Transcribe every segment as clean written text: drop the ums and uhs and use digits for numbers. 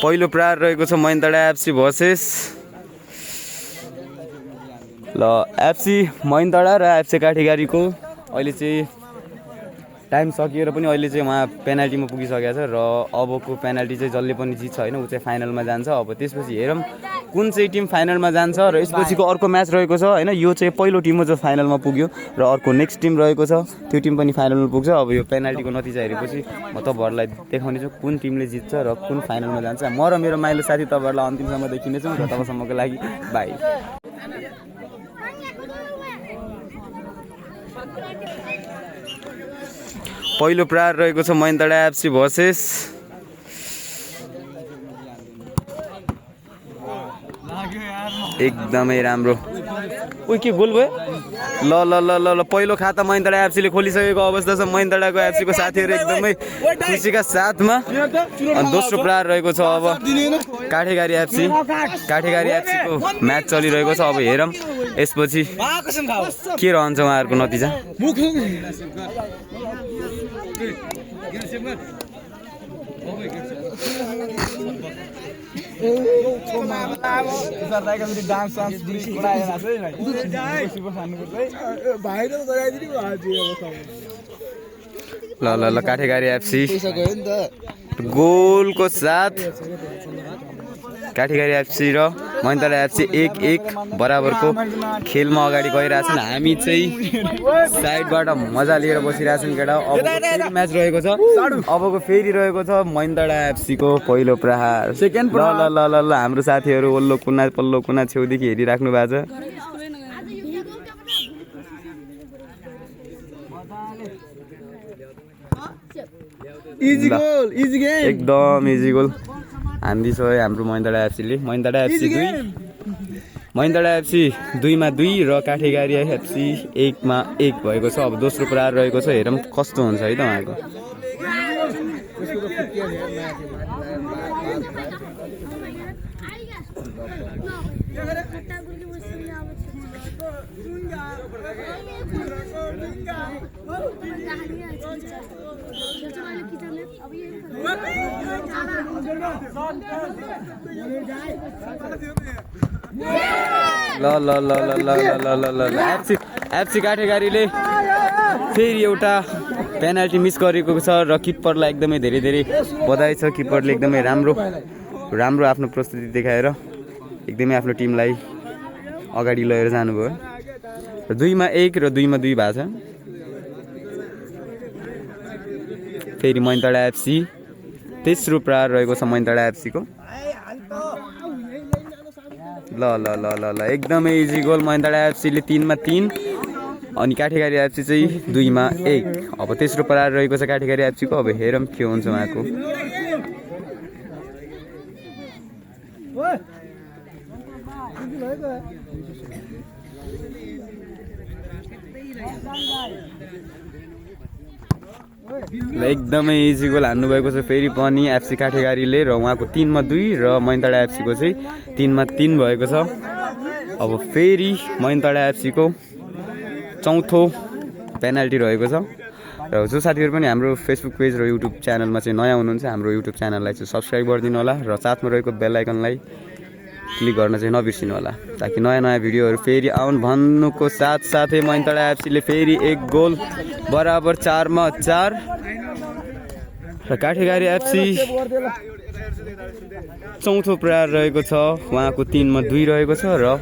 पहिलो प्रहार रहेको छ महिन्द्रा एफसी भर्सेस ल एफसी महिन्द्रा र एफसी काठीगारीको। अहिले चाहिँ टाइम सकिएर पनि अहिले चाहिँ उहाँ पेनाल्टीमा पुगिसकेको छ र अबको पेनाल्टी चाहिँ जसले पनि जित्छ होइन ऊ चाहिँ फाइनलमा जान्छ। अब त्यसपछि हेरौँ कुन चाहिँ टिम फाइनलमा जान्छ र यसपछिको अर्को म्याच रहेको छ होइन। यो चाहिँ पहिलो टिम हो जो फाइनलमा पुग्यो र अर्को नेक्स्ट टिम रहेको छ त्यो टिम पनि फाइनलमा पुग्छ। अब यो पेनाल्टीको नतिजा हेरेपछि म तपाईँहरूलाई देखाउने छु कुन टिमले जित्छ र कुन फाइनलमा जान्छ। म र मेरो माइलो साथी तपाईँहरूलाई अन्तिमसम्म देखिनेछौँ र तबसम्मको लागि बाई। पहिलो प्रहार रहेको छ महिन्द्रा एफसी भर्सेस एकदमै राम्रो। उही के गोल भयो ल ल ल ल ल पहिलो खाता महिन्द्रा एफसीले खोलिसकेको अवस्था छ। महिन्द्राको एफसीको साथीहरू एकदमै खुसीका साथमा। दोस्रो प्रहार रहेको छ अब काठीगारी एफसीको म्याच चलिरहेको छ। अब हेरौँ यसपछि के रहन्छ उहाँहरूको नतिजा। ल ल ल काठीगारी एफसी गोलको साथ काठीगारी एफसी र महिन्द्रा एफसी 1-1 बराबरको खेलमा अगाडि गइरहेछन्। हामी चाहिँ साइडबाट मजा लिएर बसिरहेछौँ केटा। अब फेरि म्याच रहेको छ। अबको फेरि रहेको छ महिन्द्रा एफसीको पहिलो प्रहार। सेकेन्ड ल ल ल ल हाम्रो साथीहरू ओल्लो कुना पल्लो कुना छेउदेखि हेरिराख्नु भएको छ। एकदम इजी गोल हान्दिछ हाम्रो महिन्द्रा एफसीले। महिन्द्रा एफसी 2-2 र काठीगारी एफसी 1-1 भएको छ। अब दोस्रो प्रहार रहेको छ। हेरौँ कस्तो हुन्छ है त उहाँको। ल ल ल ल ल ल ल ल एफसी काठीगारीले फेरि एउटा पेनाल्टी मिस गरेको छ र किपरलाई एकदमै धेरै धेरै बधाई छ। किपरले एकदमै राम्रो आफ्नो प्रस्तुति देखाएर एकदमै आफ्नो टिमलाई अगाडि लिएर जानुभयो। 2-1 र 2-2 भएको छ। फेरि महिन्द्रा एफसी तेस्रो प्रहार रहेको छ महिन्द्रा एफसीको। ल ल ल ल ल एकदमै इजी गोल महिन्द्रा एफसीले 3-3 अनि काठीगारी एफसी चाहिँ 2-1। अब तेस्रो प्रहार रहेको छ काठीगारी एफसीको। अब हेरौँ के हुन्छ उहाँको। एकदमै इजी गोल हान्नुभएको छ फेरि पनि एफसी काठीगारीले र उहाँको 3-2 र महिन्द्रा एफसीको चाहिँ 3-3 भएको छ। अब फेरि महिन्द्रा एफसीको चौथो पेनाल्टी रहेको छ। र जो साथीहरू पनि हाम्रो फेसबुक पेज र युट्युब च्यानलमा चाहिँ नयाँ हुनुहुन्छ हाम्रो युट्युब च्यानललाई चाहिँ सब्सक्राइब गरिदिनु होला र साथमा रहेको बेल आइकनलाई क्लिक गर्न चाहिँ नबिर्सिनु होला ताकि नयाँ भिडियोहरू फेरि आउन् भन्नुको साथसाथै महिन्द्रा एफसीले फेरि 1 गोल बराबर 4-4 र काठीगारी एफसी चौथो प्रहार रहेको छ। उहाँको 3-2 रहेको छ र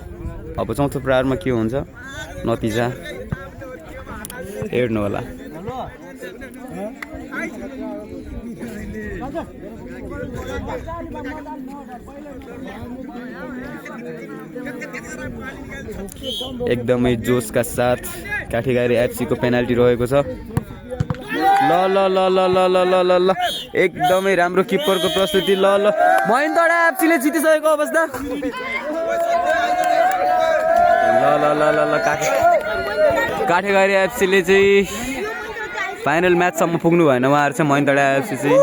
अब चौथो प्रहारमा के हुन्छ नतिजा हेर्नु होला। एकदमै जोसका साथ काठीगारी एफसीको पेनाल्टी रहेको छ। ल ल ल ल ल ल ल ल ल एकदमै राम्रो किपरको प्रस्तुति। ल ल महिन्द्रा एफसीले जितिसकेको अवस्था। ल ल ल ल ल काठीगारी एफसीले चाहिँ फाइनल म्याचसम्म पुग्नु भएन उहाँहरू चाहिँ महिन्द्रा एफसी चाहिँ।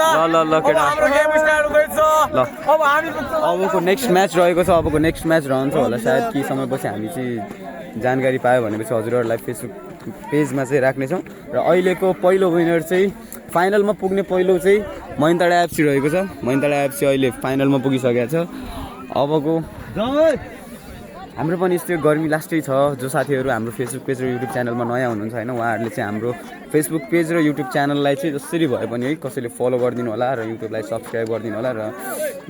ल ल ल केटा ल अबको नेक्स्ट म्याच रहेको छ। अबको नेक्स्ट म्याच रहन्छ होला सायद केही समयपछि हामी चाहिँ जानकारी पायो भनेपछि हजुरहरूलाई फेसबुक पेजमा चाहिँ राख्नेछौँ। र अहिलेको पहिलो विनर चाहिँ फाइनलमा पुग्ने पहिलो चाहिँ मैनताडा एफसी रहेको छ। मैनताडा एफसी अहिले फाइनलमा पुगिसकेको छ। अबको हाम्रो पनि यस्तै गर्मी लास्टै छ। जो साथीहरू हाम्रो फेसबुक पेज र युट्युब च्यानलमा नयाँ हुनुहुन्छ होइन, उहाँहरूले चाहिँ हाम्रो फेसबुक पेज र युट्युब च्यानललाई चाहिँ जसरी भए पनि है कसैले फलो गरिदिनु होला र युट्युबलाई सब्सक्राइब गरिदिनु होला र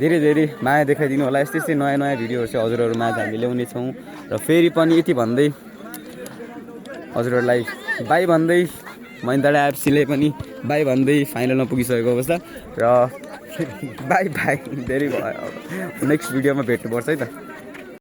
धेरै धेरै माया देखाइदिनु होला। यस्तै यस्तै नयाँ नयाँ भिडियोहरू चाहिँ हजुरहरूमा हामी ल्याउने छौँ। र फेरि पनि यति भन्दै हजुरहरूलाई बाई भन्दै मैनताडा एफसीले पनि बाई भन्दै फाइनलमा पुगिसकेको अवस्था र बाई बाई धेरै भयो। नेक्स्ट भिडियोमा भेट्नुपर्छ है त।